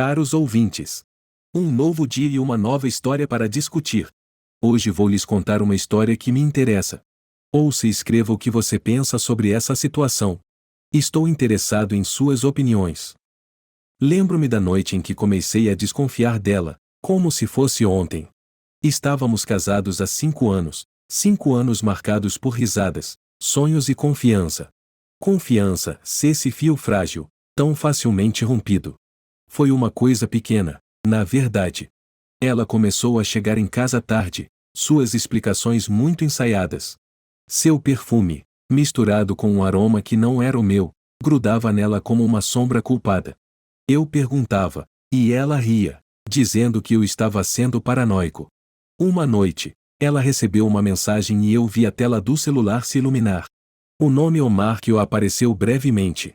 Caros ouvintes, um novo dia e uma nova história para discutir. Hoje vou lhes contar uma história que me interessa. Ouça e escreva o que você pensa sobre essa situação. Estou interessado em suas opiniões. Lembro-me da noite em que comecei a desconfiar dela, como se fosse ontem. Estávamos casados há 5 anos, 5 anos marcados por risadas, sonhos e confiança. Confiança, esse fio frágil, tão facilmente rompido. Foi uma coisa pequena, na verdade. Ela começou a chegar em casa tarde, suas explicações muito ensaiadas. Seu perfume, misturado com um aroma que não era o meu, grudava nela como uma sombra culpada. Eu perguntava, e ela ria, dizendo que eu estava sendo paranoico. Uma noite, ela recebeu uma mensagem e eu vi a tela do celular se iluminar. O nome Omar que apareceu brevemente.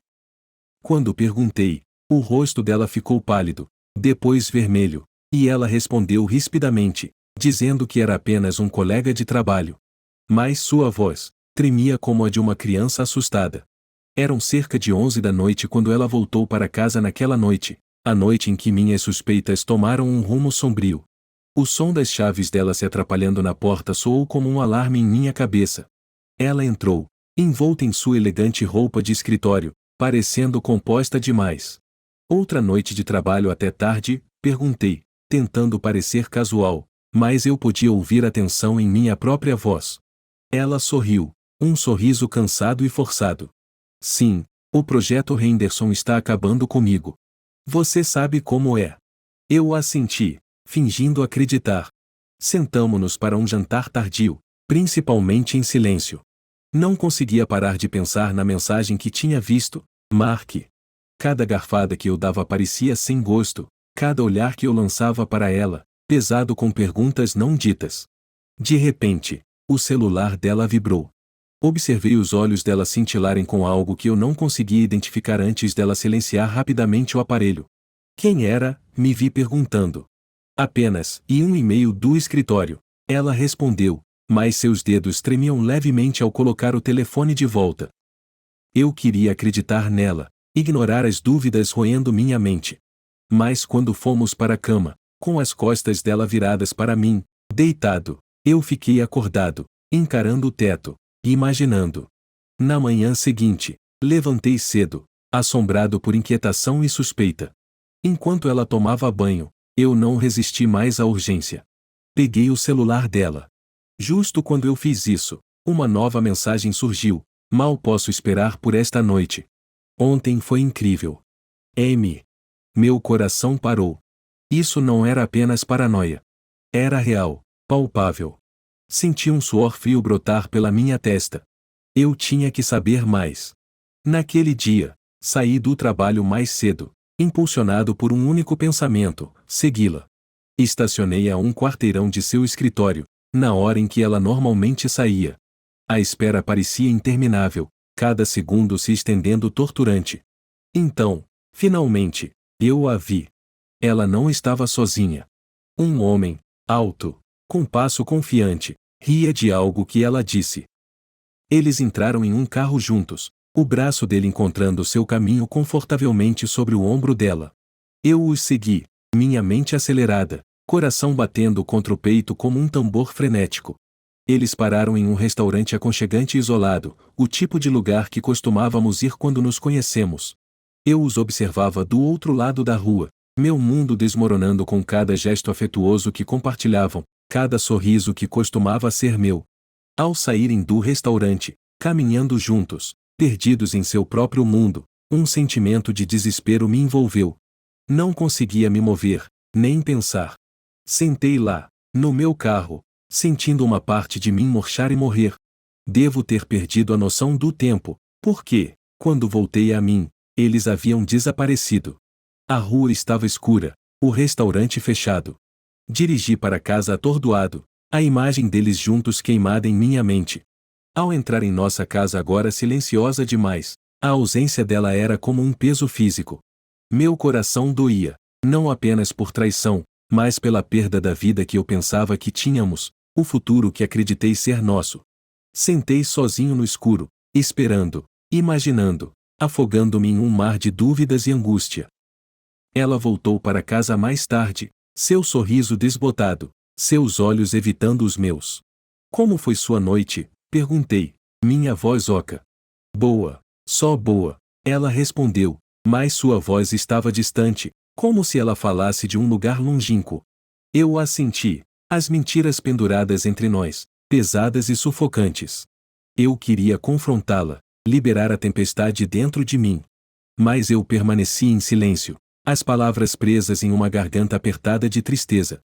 Quando perguntei, o rosto dela ficou pálido, depois vermelho, e ela respondeu rispidamente, dizendo que era apenas um colega de trabalho. Mas sua voz tremia como a de uma criança assustada. Eram cerca de 11 da noite quando ela voltou para casa naquela noite, a noite em que minhas suspeitas tomaram um rumo sombrio. O som das chaves dela se atrapalhando na porta soou como um alarme em minha cabeça. Ela entrou, envolta em sua elegante roupa de escritório, parecendo composta demais. Outra noite de trabalho até tarde, perguntei, tentando parecer casual, mas eu podia ouvir a tensão em minha própria voz. Ela sorriu, um sorriso cansado e forçado. Sim, o projeto Henderson está acabando comigo. Você sabe como é. Eu assenti, fingindo acreditar. Sentamo-nos para um jantar tardio, principalmente em silêncio. Não conseguia parar de pensar na mensagem que tinha visto, Mark. Cada garfada que eu dava parecia sem gosto, cada olhar que eu lançava para ela, pesado com perguntas não ditas. De repente, o celular dela vibrou. Observei os olhos dela cintilarem com algo que eu não conseguia identificar antes dela silenciar rapidamente o aparelho. Quem era? Me vi perguntando. Apenas, e um e-mail do escritório. Ela respondeu, mas seus dedos tremiam levemente ao colocar o telefone de volta. Eu queria acreditar nela, ignorar as dúvidas roendo minha mente. Mas quando fomos para a cama, com as costas dela viradas para mim, deitado, eu fiquei acordado, encarando o teto, imaginando. Na manhã seguinte, levantei cedo, assombrado por inquietação e suspeita. Enquanto ela tomava banho, eu não resisti mais à urgência. Peguei o celular dela. Justo quando eu fiz isso, uma nova mensagem surgiu. Mal posso esperar por esta noite. Ontem foi incrível. Amy. Meu coração parou. Isso não era apenas paranoia. Era real, palpável. Senti um suor frio brotar pela minha testa. Eu tinha que saber mais. Naquele dia, saí do trabalho mais cedo, impulsionado por um único pensamento: segui-la. Estacionei a um quarteirão de seu escritório, na hora em que ela normalmente saía. A espera parecia interminável, cada segundo se estendendo torturante. Então, finalmente, eu a vi. Ela não estava sozinha. Um homem, alto, com passo confiante, ria de algo que ela disse. Eles entraram em um carro juntos, o braço dele encontrando seu caminho confortavelmente sobre o ombro dela. Eu os segui, minha mente acelerada, coração batendo contra o peito como um tambor frenético. Eles pararam em um restaurante aconchegante e isolado, o tipo de lugar que costumávamos ir quando nos conhecemos. Eu os observava do outro lado da rua, meu mundo desmoronando com cada gesto afetuoso que compartilhavam, cada sorriso que costumava ser meu. Ao saírem do restaurante, caminhando juntos, perdidos em seu próprio mundo, um sentimento de desespero me envolveu. Não conseguia me mover, nem pensar. Sentei lá, no meu carro, sentindo uma parte de mim murchar e morrer. Devo ter perdido a noção do tempo, porque, quando voltei a mim, eles haviam desaparecido. A rua estava escura, o restaurante fechado. Dirigi para casa atordoado, a imagem deles juntos queimada em minha mente. Ao entrar em nossa casa agora silenciosa demais, a ausência dela era como um peso físico. Meu coração doía, não apenas por traição, mas pela perda da vida que eu pensava que tínhamos, o futuro que acreditei ser nosso. Sentei sozinho no escuro, esperando, imaginando, afogando-me em um mar de dúvidas e angústia. Ela voltou para casa mais tarde, seu sorriso desbotado, seus olhos evitando os meus. Como foi sua noite? Perguntei. Minha voz oca. Boa, só boa, ela respondeu, mas sua voz estava distante, como se ela falasse de um lugar longínquo. Eu a senti, as mentiras penduradas entre nós, pesadas e sufocantes. Eu queria confrontá-la, liberar a tempestade dentro de mim. Mas eu permaneci em silêncio, as palavras presas em uma garganta apertada de tristeza.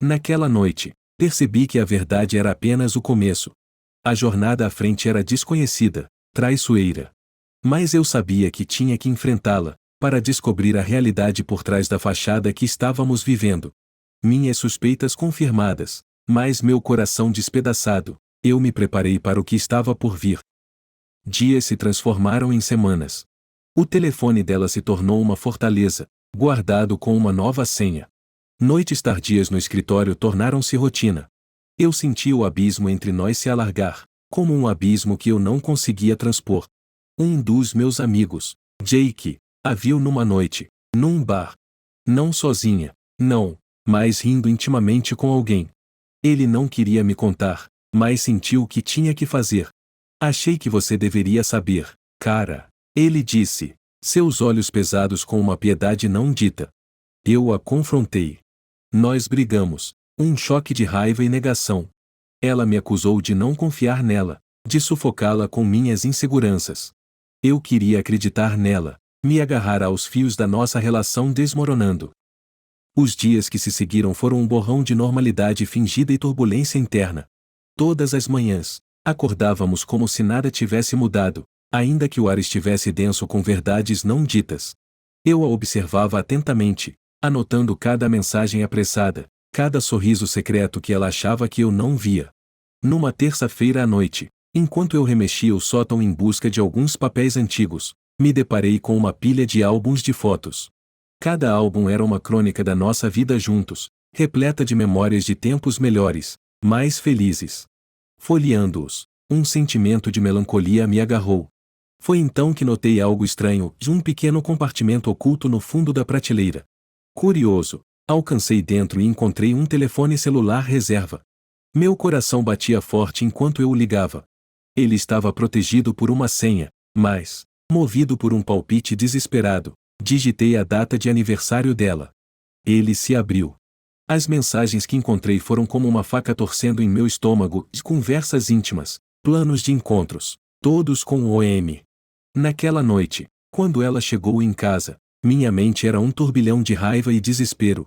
Naquela noite, percebi que a verdade era apenas o começo. A jornada à frente era desconhecida, traiçoeira. Mas eu sabia que tinha que enfrentá-la, para descobrir a realidade por trás da fachada que estávamos vivendo. Minhas suspeitas confirmadas, mas meu coração despedaçado, eu me preparei para o que estava por vir. Dias se transformaram em semanas. O telefone dela se tornou uma fortaleza, guardado com uma nova senha. Noites tardias no escritório tornaram-se rotina. Eu senti o abismo entre nós se alargar, como um abismo que eu não conseguia transpor. Um dos meus amigos, Jake, a viu numa noite, num bar. Não sozinha, não, mas rindo intimamente com alguém. Ele não queria me contar, mas sentiu que tinha que fazer. Achei que você deveria saber, cara. Ele disse, seus olhos pesados com uma piedade não dita. Eu a confrontei. Nós brigamos, um choque de raiva e negação. Ela me acusou de não confiar nela, de sufocá-la com minhas inseguranças. Eu queria acreditar nela, me agarrar aos fios da nossa relação desmoronando. Os dias que se seguiram foram um borrão de normalidade fingida e turbulência interna. Todas as manhãs, acordávamos como se nada tivesse mudado, ainda que o ar estivesse denso com verdades não ditas. Eu a observava atentamente, anotando cada mensagem apressada, cada sorriso secreto que ela achava que eu não via. Numa terça-feira à noite, enquanto eu remexia o sótão em busca de alguns papéis antigos, me deparei com uma pilha de álbuns de fotos. Cada álbum era uma crônica da nossa vida juntos, repleta de memórias de tempos melhores, mais felizes. Folheando-os, um sentimento de melancolia me agarrou. Foi então que notei algo estranho, de um pequeno compartimento oculto no fundo da prateleira. Curioso, alcancei dentro e encontrei um telefone celular reserva. Meu coração batia forte enquanto eu o ligava. Ele estava protegido por uma senha, mas, movido por um palpite desesperado, digitei a data de aniversário dela. Ele se abriu. As mensagens que encontrei foram como uma faca torcendo em meu estômago, de conversas íntimas, planos de encontros, todos com o OM. Naquela noite, quando ela chegou em casa, minha mente era um turbilhão de raiva e desespero.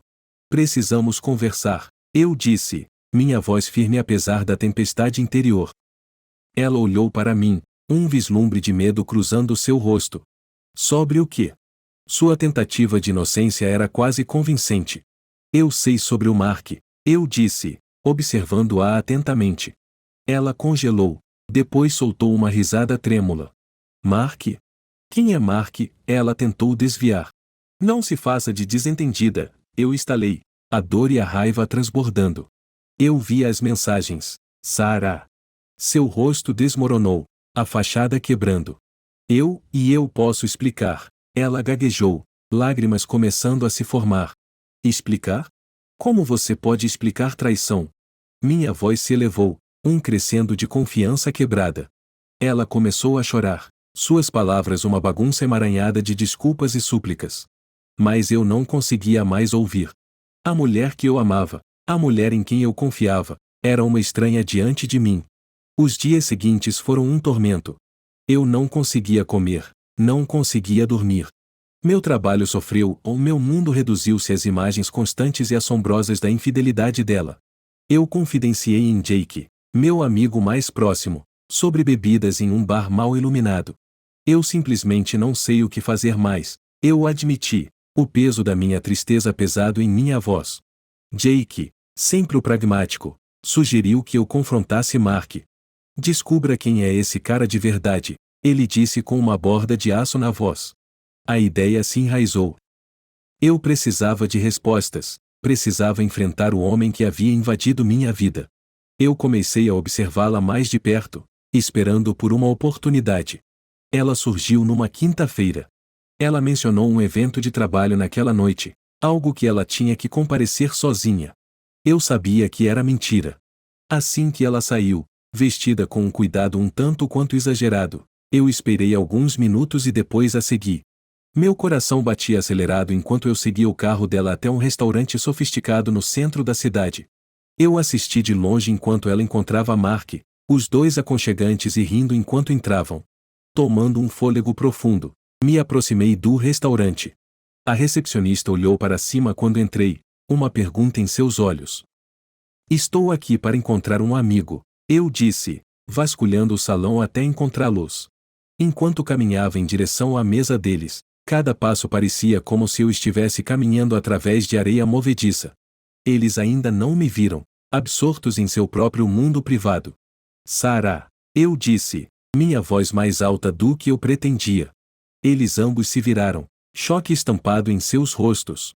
Precisamos conversar, eu disse, minha voz firme apesar da tempestade interior. Ela olhou para mim, um vislumbre de medo cruzando seu rosto. Sobre o quê? Sua tentativa de inocência era quase convincente. Eu sei sobre o Mark, eu disse, observando-a atentamente. Ela congelou, depois soltou uma risada trêmula. Mark? Quem é Mark? Ela tentou desviar. Não se faça de desentendida, eu estalei, a dor e a raiva transbordando. Eu vi as mensagens. Sarah. Seu rosto desmoronou, a fachada quebrando. Eu posso explicar. Ela gaguejou, lágrimas começando a se formar. Explicar? Como você pode explicar traição? Minha voz se elevou, um crescendo de confiança quebrada. Ela começou a chorar, suas palavras uma bagunça emaranhada de desculpas e súplicas. Mas eu não conseguia mais ouvir. A mulher que eu amava, a mulher em quem eu confiava, era uma estranha diante de mim. Os dias seguintes foram um tormento. Eu não conseguia comer, não conseguia dormir. Meu trabalho sofreu, ou meu mundo reduziu-se às imagens constantes e assombrosas da infidelidade dela. Eu confidenciei em Jake, meu amigo mais próximo, sobre bebidas em um bar mal iluminado. Eu simplesmente não sei o que fazer mais, eu admiti, o peso da minha tristeza pesado em minha voz. Jake, sempre o pragmático, sugeriu que eu confrontasse Mark. Descubra quem é esse cara de verdade, ele disse com uma borda de aço na voz. A ideia se enraizou. Eu precisava de respostas, precisava enfrentar o homem que havia invadido minha vida. Eu comecei a observá-la mais de perto, esperando por uma oportunidade. Ela surgiu numa quinta-feira. Ela mencionou um evento de trabalho naquela noite, algo que ela tinha que comparecer sozinha. Eu sabia que era mentira. Assim que ela saiu, vestida com um cuidado um tanto quanto exagerado, eu esperei alguns minutos e depois a segui. Meu coração batia acelerado enquanto eu seguia o carro dela até um restaurante sofisticado no centro da cidade. Eu assisti de longe enquanto ela encontrava Mark, os dois aconchegantes e rindo enquanto entravam. Tomando um fôlego profundo, me aproximei do restaurante. A recepcionista olhou para cima quando entrei, uma pergunta em seus olhos. Estou aqui para encontrar um amigo, eu disse, vasculhando o salão até encontrá-los. Enquanto caminhava em direção à mesa deles, cada passo parecia como se eu estivesse caminhando através de areia movediça. Eles ainda não me viram, absortos em seu próprio mundo privado. Sarah, eu disse, minha voz mais alta do que eu pretendia. Eles ambos se viraram, choque estampado em seus rostos.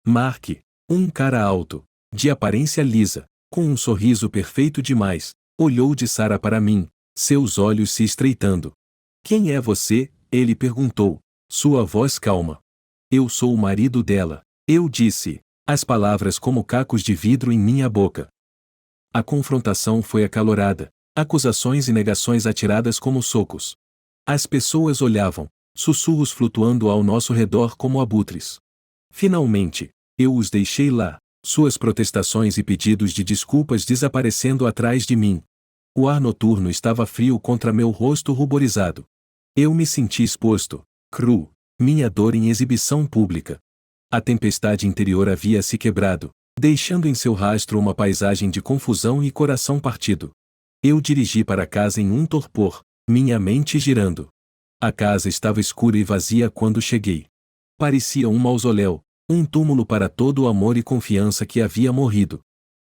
Mark, um cara alto, de aparência lisa, com um sorriso perfeito demais, olhou de Sarah para mim, seus olhos se estreitando. Quem é você? Ele perguntou, sua voz calma. Eu sou o marido dela, eu disse, as palavras como cacos de vidro em minha boca. A confrontação foi acalorada, acusações e negações atiradas como socos. As pessoas olhavam, sussurros flutuando ao nosso redor como abutres. Finalmente, eu os deixei lá, suas protestações e pedidos de desculpas desaparecendo atrás de mim. O ar noturno estava frio contra meu rosto ruborizado. Eu me senti exposto, cru, minha dor em exibição pública. A tempestade interior havia se quebrado, deixando em seu rastro uma paisagem de confusão e coração partido. Eu dirigi para casa em um torpor, minha mente girando. A casa estava escura e vazia quando cheguei. Parecia um mausoléu, um túmulo para todo o amor e confiança que havia morrido.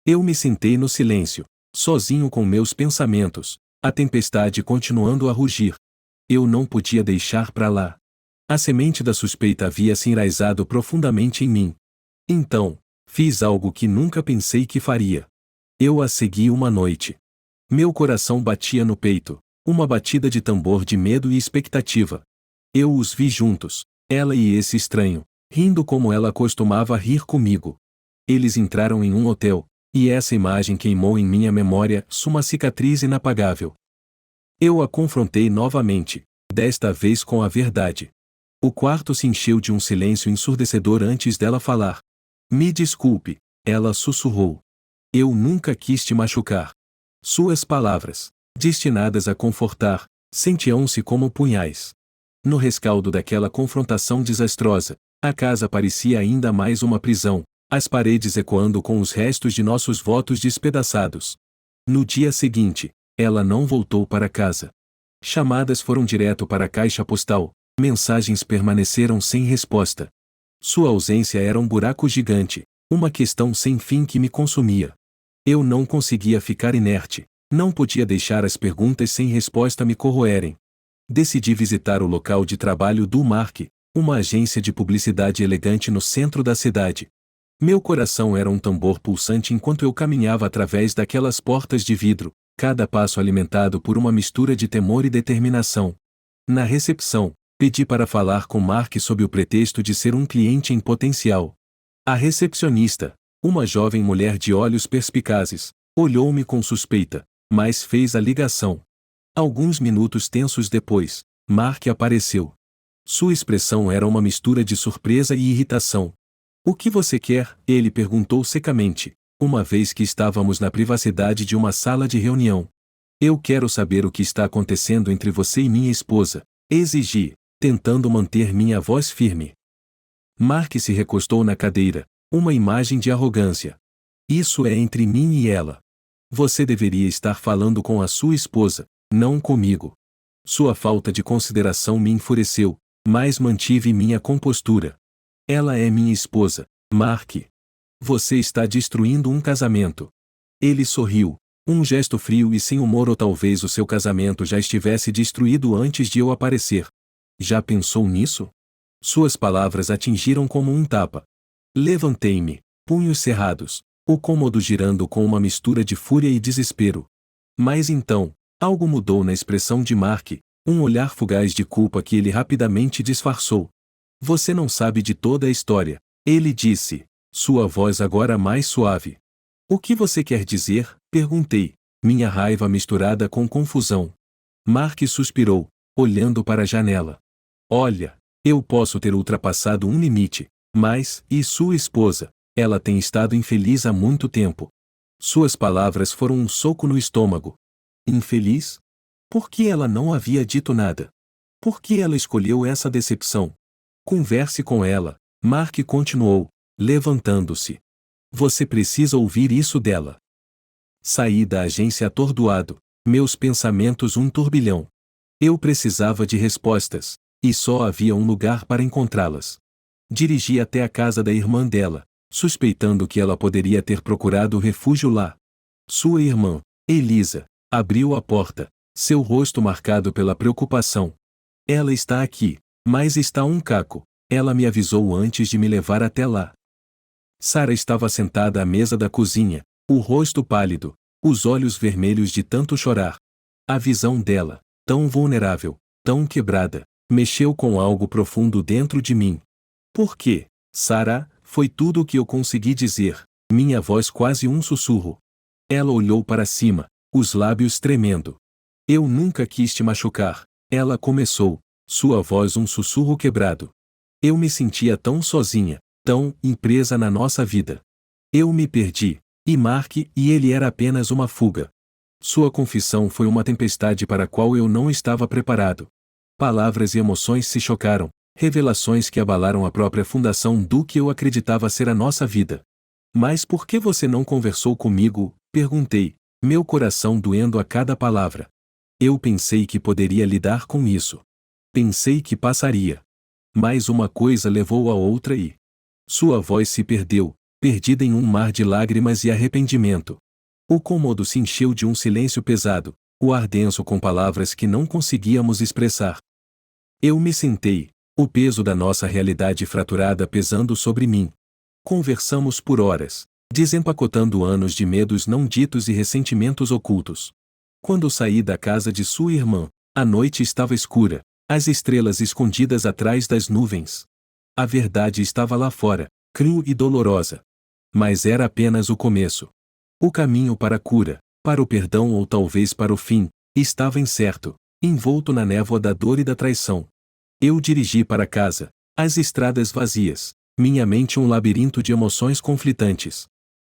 Eu me sentei no silêncio, sozinho com meus pensamentos, a tempestade continuando a rugir. Eu não podia deixar para lá. A semente da suspeita havia se enraizado profundamente em mim. Então, fiz algo que nunca pensei que faria. Eu a segui uma noite. Meu coração batia no peito, uma batida de tambor de medo e expectativa. Eu os vi juntos, ela e esse estranho, rindo como ela costumava rir comigo. Eles entraram em um hotel, e essa imagem queimou em minha memória uma cicatriz inapagável. Eu a confrontei novamente, desta vez com a verdade. O quarto se encheu de um silêncio ensurdecedor antes dela falar. Me desculpe, ela sussurrou. Eu nunca quis te machucar. Suas palavras, destinadas a confortar, sentiam-se como punhais. No rescaldo daquela confrontação desastrosa, a casa parecia ainda mais uma prisão, as paredes ecoando com os restos de nossos votos despedaçados. No dia seguinte, ela não voltou para casa. Chamadas foram direto para a caixa postal, mensagens permaneceram sem resposta. Sua ausência era um buraco gigante, uma questão sem fim que me consumia. Eu não conseguia ficar inerte, não podia deixar as perguntas sem resposta me corroerem. Decidi visitar o local de trabalho do Mark, uma agência de publicidade elegante no centro da cidade. Meu coração era um tambor pulsante enquanto eu caminhava através daquelas portas de vidro, cada passo alimentado por uma mistura de temor e determinação. Na recepção, pedi para falar com Mark sob o pretexto de ser um cliente em potencial. A recepcionista, uma jovem mulher de olhos perspicazes, olhou-me com suspeita, mas fez a ligação. Alguns minutos tensos depois, Mark apareceu. Sua expressão era uma mistura de surpresa e irritação. O que você quer? Ele perguntou secamente, uma vez que estávamos na privacidade de uma sala de reunião. Eu quero saber o que está acontecendo entre você e minha esposa, exigi, tentando manter minha voz firme. Mark se recostou na cadeira, uma imagem de arrogância. Isso é entre mim e ela. Você deveria estar falando com a sua esposa, não comigo. Sua falta de consideração me enfureceu, mas mantive minha compostura. Ela é minha esposa, Mark. Você está destruindo um casamento. Ele sorriu, um gesto frio e sem humor, ou talvez o seu casamento já estivesse destruído antes de eu aparecer. Já pensou nisso? Suas palavras atingiram como um tapa. Levantei-me, punhos cerrados, o cômodo girando com uma mistura de fúria e desespero. Mas então, algo mudou na expressão de Mark, um olhar fugaz de culpa que ele rapidamente disfarçou. Você não sabe de toda a história, ele disse, sua voz agora mais suave. O que você quer dizer? Perguntei, minha raiva misturada com confusão. Mark suspirou, olhando para a janela. Olha, eu posso ter ultrapassado um limite, mas, e sua esposa? Ela tem estado infeliz há muito tempo. Suas palavras foram um soco no estômago. Infeliz? Por que ela não havia dito nada? Por que ela escolheu essa decepção? Converse com ela, Mark continuou, levantando-se. Você precisa ouvir isso dela. Saí da agência atordoado, meus pensamentos um turbilhão. Eu precisava de respostas, e só havia um lugar para encontrá-las. Dirigi até a casa da irmã dela, suspeitando que ela poderia ter procurado refúgio lá. Sua irmã, Elisa, abriu a porta, seu rosto marcado pela preocupação. Ela está aqui, mas está um caco, ela me avisou antes de me levar até lá. Sara estava sentada à mesa da cozinha, o rosto pálido, os olhos vermelhos de tanto chorar. A visão dela, tão vulnerável, tão quebrada, mexeu com algo profundo dentro de mim. Por quê, Sara? Foi tudo o que eu consegui dizer, minha voz quase um sussurro. Ela olhou para cima, os lábios tremendo. Eu nunca quis te machucar, ela começou, sua voz um sussurro quebrado. Eu me sentia tão sozinha, tão presa na nossa vida. Eu me perdi, e Mark e ele era apenas uma fuga. Sua confissão foi uma tempestade para a qual eu não estava preparado. Palavras e emoções se chocaram, revelações que abalaram a própria fundação do que eu acreditava ser a nossa vida. Mas por que você não conversou comigo? Perguntei, meu coração doendo a cada palavra. Eu pensei que poderia lidar com isso. Pensei que passaria. Mas uma coisa levou a outra e... Sua voz se perdeu, perdida em um mar de lágrimas e arrependimento. O cômodo se encheu de um silêncio pesado, o ar denso com palavras que não conseguíamos expressar. Eu me sentei, o peso da nossa realidade fraturada pesando sobre mim. Conversamos por horas, desempacotando anos de medos não ditos e ressentimentos ocultos. Quando saí da casa de sua irmã, a noite estava escura, as estrelas escondidas atrás das nuvens. A verdade estava lá fora, crua e dolorosa. Mas era apenas o começo. O caminho para a cura, para o perdão ou talvez para o fim, estava incerto, envolto na névoa da dor e da traição. Eu dirigi para casa, as estradas vazias, minha mente um labirinto de emoções conflitantes.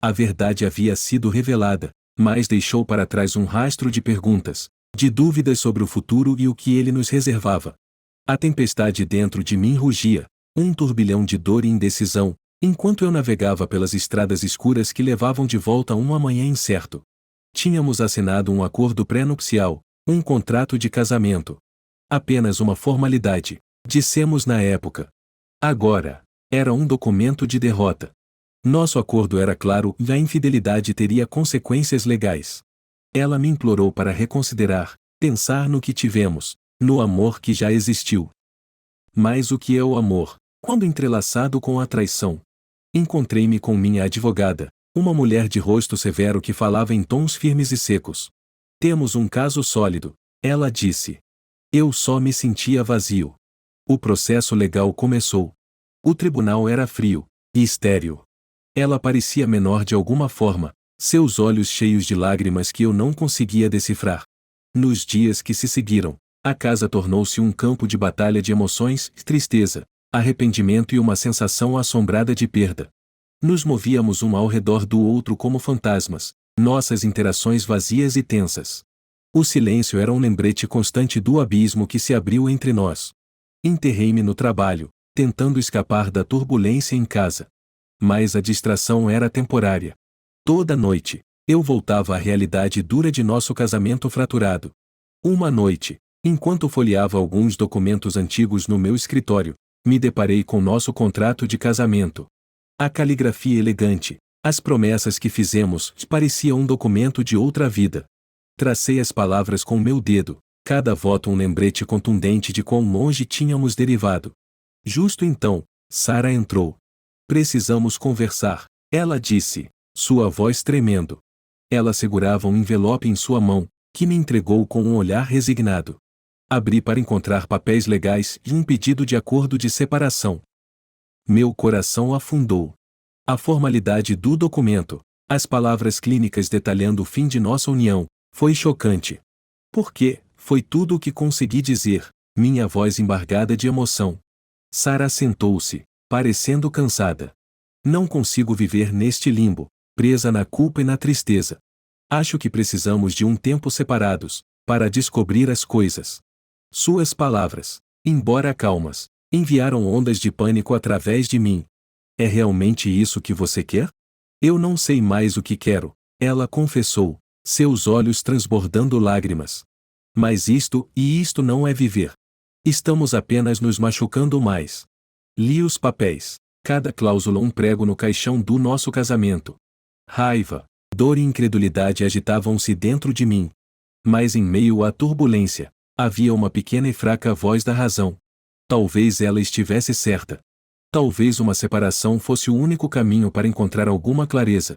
A verdade havia sido revelada, mas deixou para trás um rastro de perguntas, de dúvidas sobre o futuro e o que ele nos reservava. A tempestade dentro de mim rugia, um turbilhão de dor e indecisão, enquanto eu navegava pelas estradas escuras que levavam de volta a um amanhã incerto. Tínhamos assinado um acordo pré-nupcial, um contrato de casamento. Apenas uma formalidade, dissemos na época. Agora, era um documento de derrota. Nosso acordo era claro e a infidelidade teria consequências legais. Ela me implorou para reconsiderar, pensar no que tivemos, no amor que já existiu. Mas o que é o amor, quando entrelaçado com a traição? Encontrei-me com minha advogada, uma mulher de rosto severo que falava em tons firmes e secos. Temos um caso sólido, ela disse. Eu só me sentia vazio. O processo legal começou. O tribunal era frio e estéril. Ela parecia menor de alguma forma, seus olhos cheios de lágrimas que eu não conseguia decifrar. Nos dias que se seguiram, a casa tornou-se um campo de batalha de emoções, tristeza, arrependimento e uma sensação assombrada de perda. Nos movíamos um ao redor do outro como fantasmas, nossas interações vazias e tensas. O silêncio era um lembrete constante do abismo que se abriu entre nós. Enterrei-me no trabalho, tentando escapar da turbulência em casa. Mas a distração era temporária. Toda noite, eu voltava à realidade dura de nosso casamento fraturado. Uma noite, enquanto folheava alguns documentos antigos no meu escritório, me deparei com nosso contrato de casamento. A caligrafia elegante, as promessas que fizemos, parecia um documento de outra vida. Tracei as palavras com meu dedo, cada voto um lembrete contundente de quão longe tínhamos derivado. Justo então, Sara entrou. Precisamos conversar, ela disse, sua voz tremendo. Ela segurava um envelope em sua mão, que me entregou com um olhar resignado. Abri para encontrar papéis legais e um pedido de acordo de separação. Meu coração afundou. A formalidade do documento, as palavras clínicas detalhando o fim de nossa união, foi chocante. Porque, foi tudo o que consegui dizer, minha voz embargada de emoção. Sara sentou-se, parecendo cansada. Não consigo viver neste limbo, presa na culpa e na tristeza. Acho que precisamos de um tempo separados, para descobrir as coisas. Suas palavras, embora calmas, enviaram ondas de pânico através de mim. É realmente isso que você quer? Eu não sei mais o que quero, ela confessou, seus olhos transbordando lágrimas. Mas isto não é viver. Estamos apenas nos machucando mais. Li os papéis, cada cláusula um prego no caixão do nosso casamento. Raiva, dor e incredulidade agitavam-se dentro de mim. Mas em meio à turbulência, havia uma pequena e fraca voz da razão. Talvez ela estivesse certa. Talvez uma separação fosse o único caminho para encontrar alguma clareza.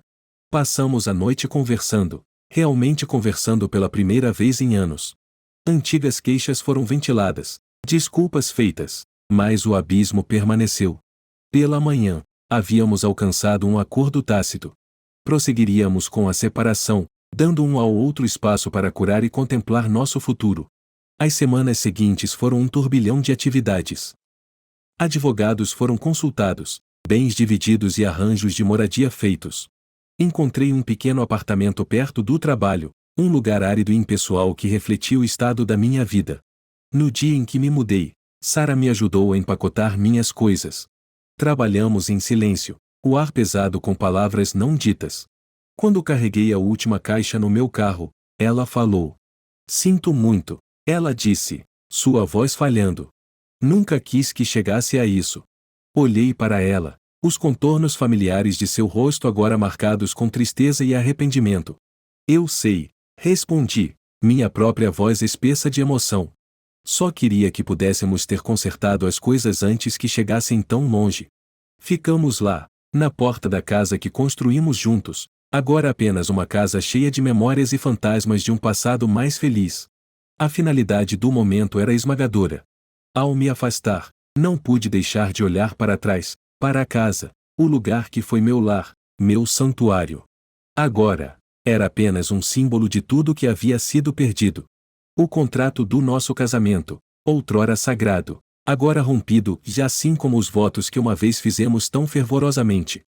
Passamos a noite conversando, realmente conversando pela primeira vez em anos. Antigas queixas foram ventiladas, desculpas feitas, mas o abismo permaneceu. Pela manhã, havíamos alcançado um acordo tácito. Prosseguiríamos com a separação, dando um ao outro espaço para curar e contemplar nosso futuro. As semanas seguintes foram um turbilhão de atividades. Advogados foram consultados, bens divididos e arranjos de moradia feitos. Encontrei um pequeno apartamento perto do trabalho, um lugar árido e impessoal que refletia o estado da minha vida. No dia em que me mudei, Sara me ajudou a empacotar minhas coisas. Trabalhamos em silêncio, o ar pesado com palavras não ditas. Quando carreguei a última caixa no meu carro, ela falou. Sinto muito, ela disse, sua voz falhando. Nunca quis que chegasse a isso. Olhei para ela, os contornos familiares de seu rosto agora marcados com tristeza e arrependimento. Eu sei, respondi, minha própria voz espessa de emoção. Só queria que pudéssemos ter consertado as coisas antes que chegassem tão longe. Ficamos lá, na porta da casa que construímos juntos, agora apenas uma casa cheia de memórias e fantasmas de um passado mais feliz. A finalidade do momento era esmagadora. Ao me afastar, não pude deixar de olhar para trás, para a casa, o lugar que foi meu lar, meu santuário. Agora, era apenas um símbolo de tudo que havia sido perdido. O contrato do nosso casamento, outrora sagrado, agora rompido, e assim como os votos que uma vez fizemos tão fervorosamente.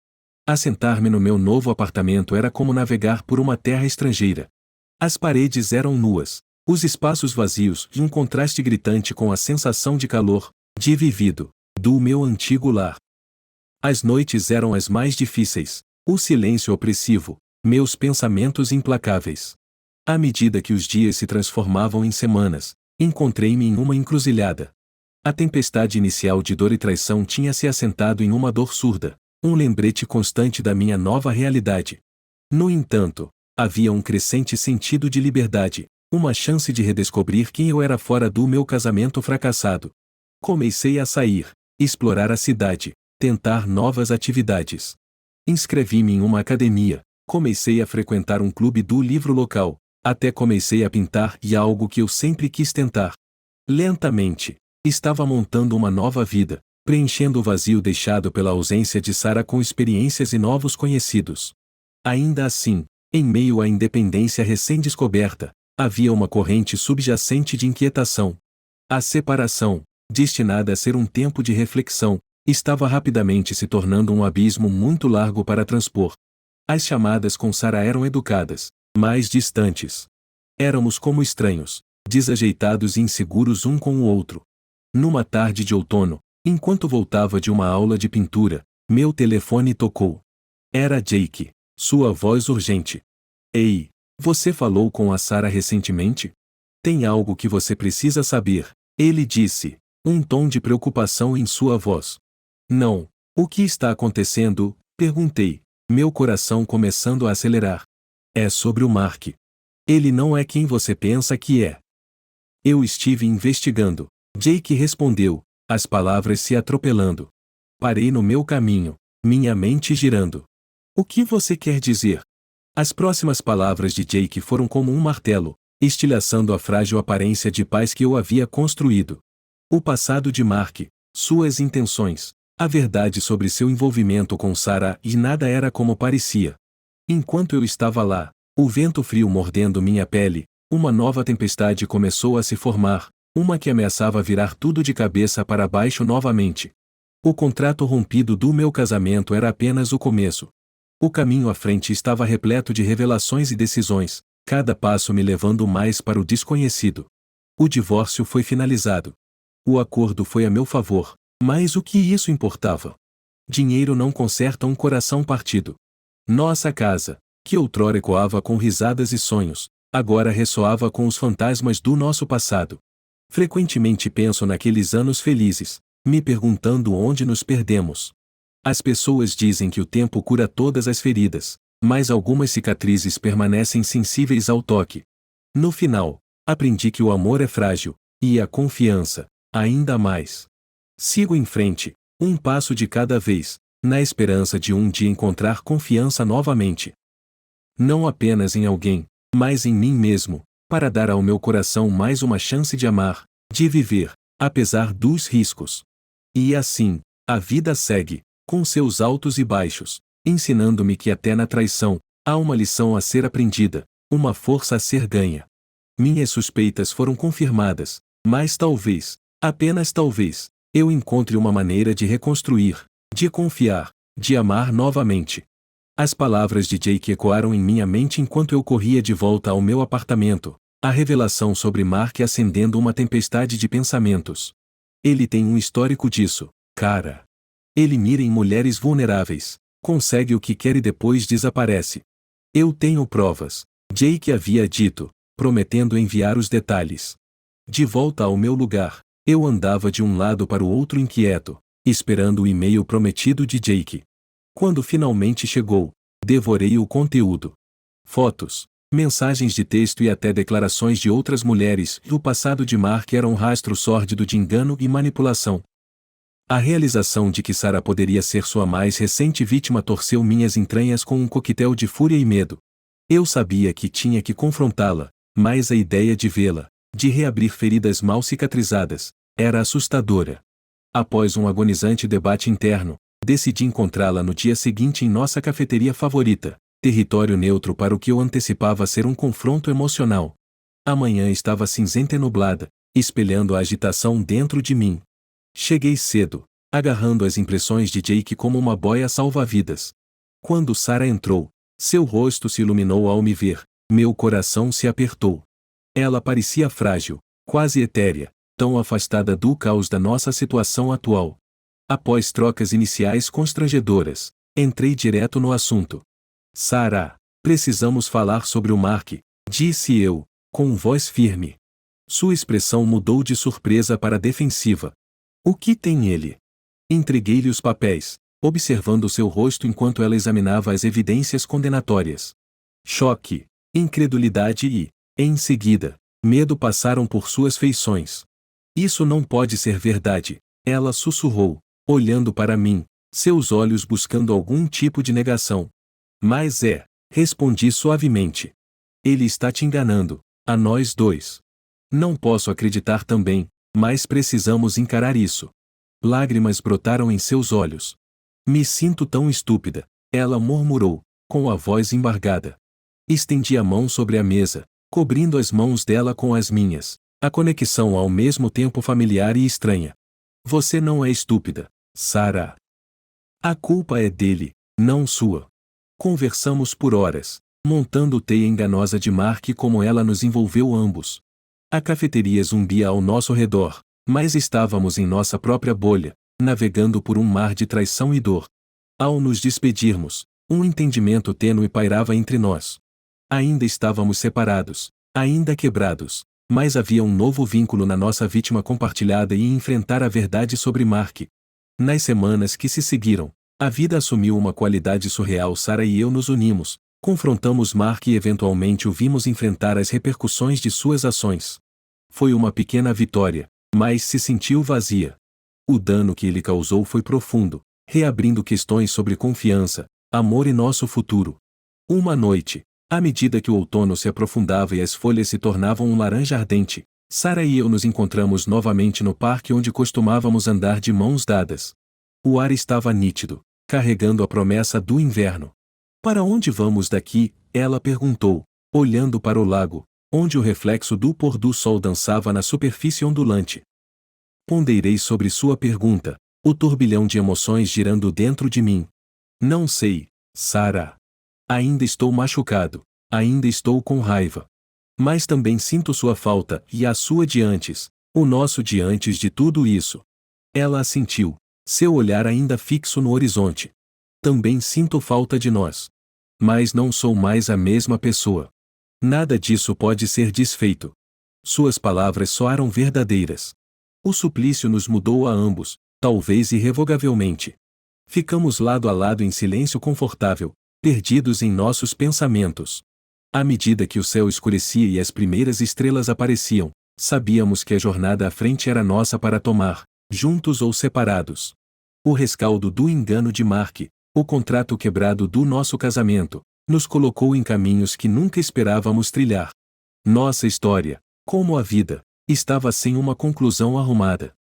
Assentar-me no meu novo apartamento era como navegar por uma terra estrangeira. As paredes eram nuas, os espaços vazios e um contraste gritante com a sensação de calor, de vivido, do meu antigo lar. As noites eram as mais difíceis, o silêncio opressivo, meus pensamentos implacáveis. À medida que os dias se transformavam em semanas, encontrei-me em uma encruzilhada. A tempestade inicial de dor e traição tinha se assentado em uma dor surda, um lembrete constante da minha nova realidade. No entanto, havia um crescente sentido de liberdade, uma chance de redescobrir quem eu era fora do meu casamento fracassado. Comecei a sair, explorar a cidade, tentar novas atividades. Inscrevi-me em uma academia, comecei a frequentar um clube do livro local, até comecei a pintar e algo que eu sempre quis tentar. Lentamente, estava montando uma nova vida, preenchendo o vazio deixado pela ausência de Sara com experiências e novos conhecidos. Ainda assim, em meio à independência recém-descoberta, havia uma corrente subjacente de inquietação. A separação, destinada a ser um tempo de reflexão, estava rapidamente se tornando um abismo muito largo para transpor. As chamadas com Sara eram educadas, mas distantes. Éramos como estranhos, desajeitados e inseguros um com o outro. Numa tarde de outono, enquanto voltava de uma aula de pintura, meu telefone tocou. Era Jake, sua voz urgente. Ei, você falou com a Sara recentemente? Tem algo que você precisa saber, ele disse, um tom de preocupação em sua voz. Não, o que está acontecendo? Perguntei, meu coração começando a acelerar. É sobre o Mark. Ele não é quem você pensa que é. Eu estive investigando, Jake respondeu, as palavras se atropelando. Parei no meu caminho, minha mente girando. O que você quer dizer? As próximas palavras de Jake foram como um martelo, estilhaçando a frágil aparência de paz que eu havia construído. O passado de Mark, suas intenções, a verdade sobre seu envolvimento com Sarah, e nada era como parecia. Enquanto eu estava lá, o vento frio mordendo minha pele, uma nova tempestade começou a se formar, uma que ameaçava virar tudo de cabeça para baixo novamente. O contrato rompido do meu casamento era apenas o começo. O caminho à frente estava repleto de revelações e decisões, cada passo me levando mais para o desconhecido. O divórcio foi finalizado. O acordo foi a meu favor, mas o que isso importava? Dinheiro não conserta um coração partido. Nossa casa, que outrora ecoava com risadas e sonhos, agora ressoava com os fantasmas do nosso passado. Frequentemente penso naqueles anos felizes, me perguntando onde nos perdemos. As pessoas dizem que o tempo cura todas as feridas, mas algumas cicatrizes permanecem sensíveis ao toque. No final, aprendi que o amor é frágil, e a confiança, ainda mais. Sigo em frente, um passo de cada vez, na esperança de um dia encontrar confiança novamente. Não apenas em alguém, mas em mim mesmo, para dar ao meu coração mais uma chance de amar, de viver, apesar dos riscos. E assim, a vida segue, com seus altos e baixos, ensinando-me que até na traição, há uma lição a ser aprendida, uma força a ser ganha. Minhas suspeitas foram confirmadas, mas talvez, apenas talvez, eu encontre uma maneira de reconstruir, de confiar, de amar novamente. As palavras de Jake ecoaram em minha mente enquanto eu corria de volta ao meu apartamento, a revelação sobre Mark acendendo uma tempestade de pensamentos. Ele tem um histórico disso, cara. Ele mira em mulheres vulneráveis, consegue o que quer e depois desaparece. Eu tenho provas, Jake havia dito, prometendo enviar os detalhes. De volta ao meu lugar, eu andava de um lado para o outro inquieto, esperando o e-mail prometido de Jake. Quando finalmente chegou, devorei o conteúdo. Fotos, mensagens de texto e até declarações de outras mulheres, e o passado de Mark era um rastro sórdido de engano e manipulação. A realização de que Sarah poderia ser sua mais recente vítima torceu minhas entranhas com um coquetel de fúria e medo. Eu sabia que tinha que confrontá-la, mas a ideia de vê-la, de reabrir feridas mal cicatrizadas, era assustadora. Após um agonizante debate interno, decidi encontrá-la no dia seguinte em nossa cafeteria favorita, território neutro para o que eu antecipava ser um confronto emocional. A manhã estava cinzenta e nublada, espelhando a agitação dentro de mim. Cheguei cedo, agarrando as impressões de Jake como uma boia salva-vidas. Quando Sarah entrou, seu rosto se iluminou ao me ver, meu coração se apertou. Ela parecia frágil, quase etérea, tão afastada do caos da nossa situação atual. Após trocas iniciais constrangedoras, entrei direto no assunto. Sarah, precisamos falar sobre o Mark, disse eu, com voz firme. Sua expressão mudou de surpresa para defensiva. O que tem ele? Entreguei-lhe os papéis, observando seu rosto enquanto ela examinava as evidências condenatórias. Choque, incredulidade e, em seguida, medo passaram por suas feições. Isso não pode ser verdade, ela sussurrou, olhando para mim, seus olhos buscando algum tipo de negação. Mas respondi suavemente. Ele está te enganando, a nós dois. Não posso acreditar também, mas precisamos encarar isso. Lágrimas brotaram em seus olhos. Me sinto tão estúpida, ela murmurou, com a voz embargada. Estendi a mão sobre a mesa, cobrindo as mãos dela com as minhas, a conexão ao mesmo tempo familiar e estranha. Você não é estúpida, Sarah. A culpa é dele, não sua. Conversamos por horas, montando teia enganosa de Mark como ela nos envolveu ambos. A cafeteria zumbia ao nosso redor, mas estávamos em nossa própria bolha, navegando por um mar de traição e dor. Ao nos despedirmos, um entendimento tênue pairava entre nós. Ainda estávamos separados, ainda quebrados, mas havia um novo vínculo na nossa vítima compartilhada e enfrentar a verdade sobre Mark. Nas semanas que se seguiram, a vida assumiu uma qualidade surreal. Sarah e eu nos unimos, confrontamos Mark e eventualmente o vimos enfrentar as repercussões de suas ações. Foi uma pequena vitória, mas se sentiu vazia. O dano que ele causou foi profundo, reabrindo questões sobre confiança, amor e nosso futuro. Uma noite, À medida que o outono se aprofundava e as folhas se tornavam um laranja ardente, Sarah e eu nos encontramos novamente no parque onde costumávamos andar de mãos dadas. O ar estava nítido, carregando a promessa do inverno. Para onde vamos daqui? Ela perguntou, olhando para o lago, onde o reflexo do pôr do sol dançava na superfície ondulante. Ponderei sobre sua pergunta, o turbilhão de emoções girando dentro de mim. Não sei, Sarah. Ainda estou machucado, ainda estou com raiva. Mas também sinto sua falta e a sua de antes, o nosso de antes de tudo isso. Ela assentiu, seu olhar ainda fixo no horizonte. Também sinto falta de nós. Mas não sou mais a mesma pessoa. Nada disso pode ser desfeito. Suas palavras soaram verdadeiras. O suplício nos mudou a ambos, talvez irrevogavelmente. Ficamos lado a lado em silêncio confortável, perdidos em nossos pensamentos. À medida que o céu escurecia e as primeiras estrelas apareciam, sabíamos que a jornada à frente era nossa para tomar, juntos ou separados. O rescaldo do engano de Mark, o contrato quebrado do nosso casamento, nos colocou em caminhos que nunca esperávamos trilhar. Nossa história, como a vida, estava sem uma conclusão arrumada.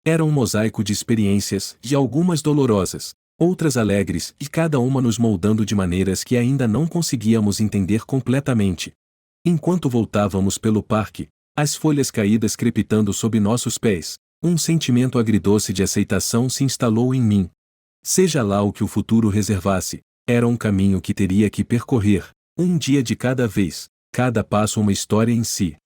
Era um mosaico de experiências, de algumas dolorosas, outras alegres e cada uma nos moldando de maneiras que ainda não conseguíamos entender completamente. Enquanto voltávamos pelo parque, as folhas caídas crepitando sob nossos pés, um sentimento agridoce de aceitação se instalou em mim. Seja lá o que o futuro reservasse, era um caminho que teria que percorrer, um dia de cada vez, cada passo uma história em si.